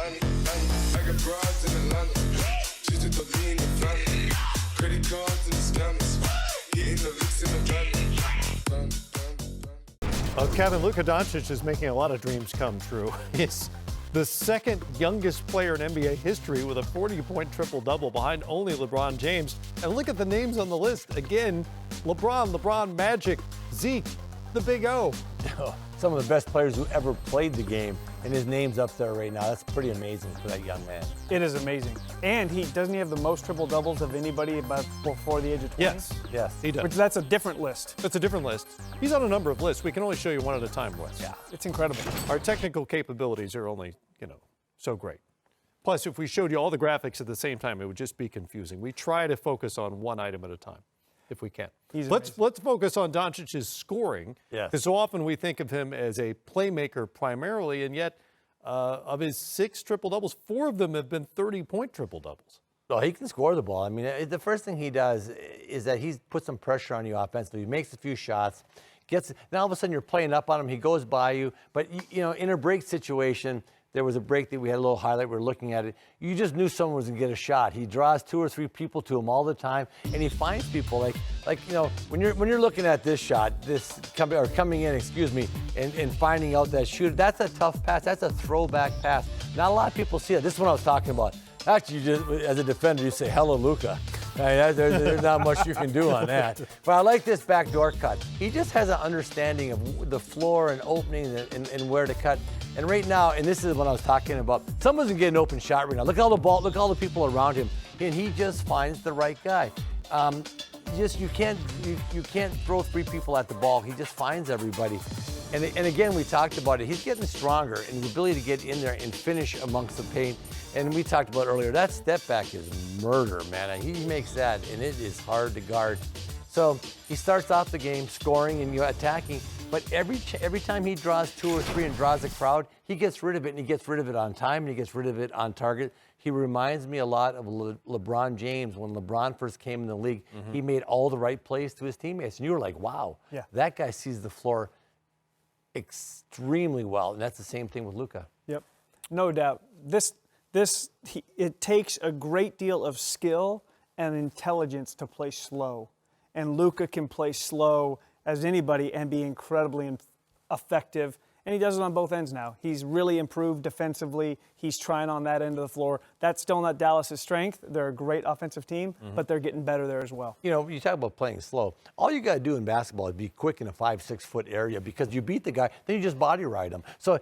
I got broads in Atlanta. She just don't lean the family. Credit cards and scammers. Hitting the licks in the van. Well, Kevin, Luka Doncic is making a lot of dreams come true. He's the second youngest player in NBA history with a 40-point triple-double behind only LeBron James. And look at the names on the list. Again, LeBron, Magic, Zeke, the Big O. Some of the best players who ever played the game, and his name's up there right now. That's pretty amazing for that young man. It is amazing. And doesn't he have the most triple doubles of anybody before the age of 20? Yes, he does. Which that's a different list. That's a different list. He's on a number of lists. We can only show you one at a time, Wes. Yeah, it's incredible. Our technical capabilities are only, so great. Plus, if we showed you all the graphics at the same time, it would just be confusing. We try to focus on one item at a time, if we can. Let's focus on Doncic's scoring. Yes. Because so often we think of him as a playmaker primarily, and yet of his 6 triple-doubles, 4 of them have been 30-point triple-doubles. Oh, he can score the ball. I mean, the first thing he does is that he puts some pressure on you offensively. He makes a few shots, then all of a sudden you're playing up on him. He goes by you. But, in a break situation, there was a break that we had a little highlight. We were looking at it. You just knew someone was going to get a shot. He draws 2 or 3 people to him all the time, and he finds people when you're looking at this shot, coming in, and finding out that shooter. That's a tough pass. That's a throwback pass. Not a lot of people see it. This is what I was talking about. Actually, as a defender, you say, hello, Luka. There's not much you can do on that. But I like this backdoor cut. He just has an understanding of the floor and opening and where to cut. And right now, and this is what I was talking about, someone's going to get an open shot right now. Look at all the people around him. And he just finds the right guy. You can't throw 3 people at the ball. He just finds everybody. And again, we talked about it. He's getting stronger in the ability to get in there and finish amongst the paint. And we talked about earlier, that step back is murder, man. He makes that, and it is hard to guard. So he starts off the game scoring and attacking, but every time he draws 2 or 3 and draws a crowd, he gets rid of it, and he gets rid of it on time, and he gets rid of it on target. He reminds me a lot of LeBron James. When LeBron first came in the league, he made all the right plays to his teammates, and you were like, wow, that guy sees the floor extremely well, and that's the same thing with Luka. Yep, no doubt. It takes a great deal of skill and intelligence to play slow. And Luka can play slow as anybody and be incredibly effective. And he does it on both ends now. He's really improved defensively. He's trying on that end of the floor. That's still not Dallas' strength. They're a great offensive team, but they're getting better there as well. You talk about playing slow. All you got to do in basketball is be quick in a 5-6 foot area, because you beat the guy, then you just body ride him. So,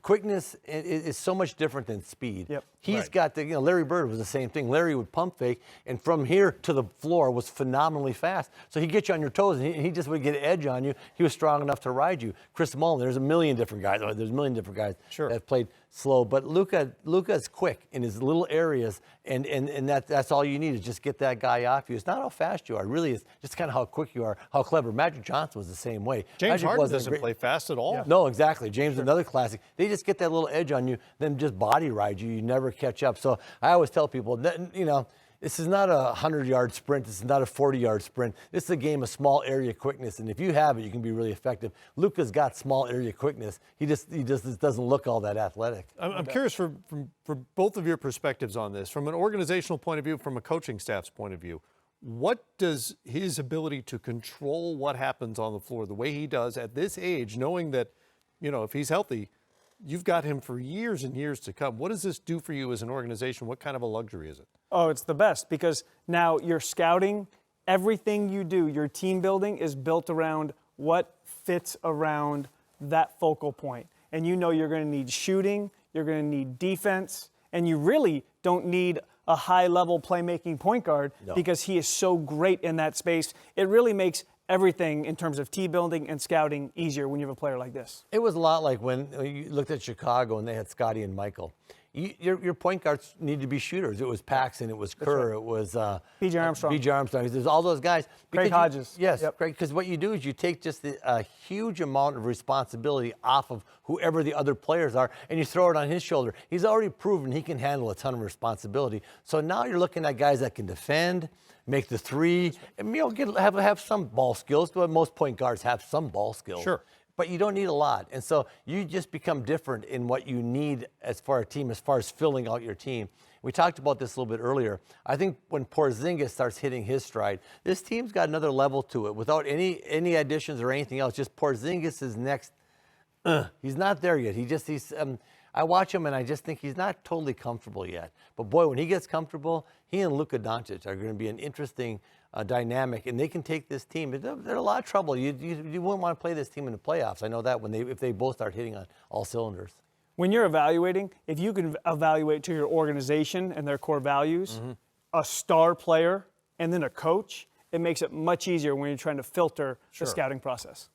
quickness is so much different than speed. Yep. He's got Larry Bird was the same thing. Larry would pump fake, and from here to the floor was phenomenally fast. So he'd get you on your toes, and he just would get an edge on you. He was strong enough to ride you. Chris Mullin, there's a million different guys that have played slow, but Luka's quick in his little areas, and that's all you need is just get that guy off you. It's not how fast you are, really. It's just kind of how quick you are, how clever. Magic Johnson was the same way. James Harden doesn't play fast at all. Yeah. No, exactly. James is another classic. They just get that little edge on you, then just body ride you. You never catch up. So I always tell people that, this is not a 100-yard sprint. This is not a 40-yard sprint. This is a game of small area quickness, and if you have it, you can be really effective. Luka's got small area quickness. He just doesn't look all that athletic. I'm curious for both of your perspectives on this, from an organizational point of view, from a coaching staff's point of view. What does his ability to control what happens on the floor the way he does at this age, knowing that, if he's healthy, you've got him for years and years to come. What does this do for you as an organization? What kind of a luxury is it? Oh, it's the best, because now you're scouting. Everything you do, your team building is built around what fits around that focal point. And you're going to need shooting, you're going to need defense, and you really don't need a high-level playmaking point guard because he is so great in that space. It really makes everything in terms of team building and scouting easier when you have a player like this. It was a lot like when you looked at Chicago and they had Scotty and Michael. Your point guards need to be shooters. It was Paxson, it was Kerr, it was B.J. Armstrong. There's all those guys. Craig Hodges. Yes, Craig, because what you do is you take just a huge amount of responsibility off of whoever the other players are, and you throw it on his shoulder. He's already proven he can handle a ton of responsibility. So now you're looking at guys that can defend, make the three, and have some ball skills. But most point guards have some ball skills. Sure. but you don't need a lot. And so you just become different in what you need as far as team, as far as filling out your team. We talked about this a little bit earlier. I think when Porzingis starts hitting his stride, this team's got another level to it without any additions or anything else. Just Porzingis is next. He's not there yet. I watch him and I just think he's not totally comfortable yet. But boy, when he gets comfortable, he and Luka Doncic are going to be an interesting dynamic, and they can take this team. They're in a lot of trouble. You wouldn't want to play this team in the playoffs. I know that if they both start hitting on all cylinders. When you're evaluating, if you can evaluate to your organization and their core values, a star player, and then a coach, it makes it much easier when you're trying to filter the scouting process.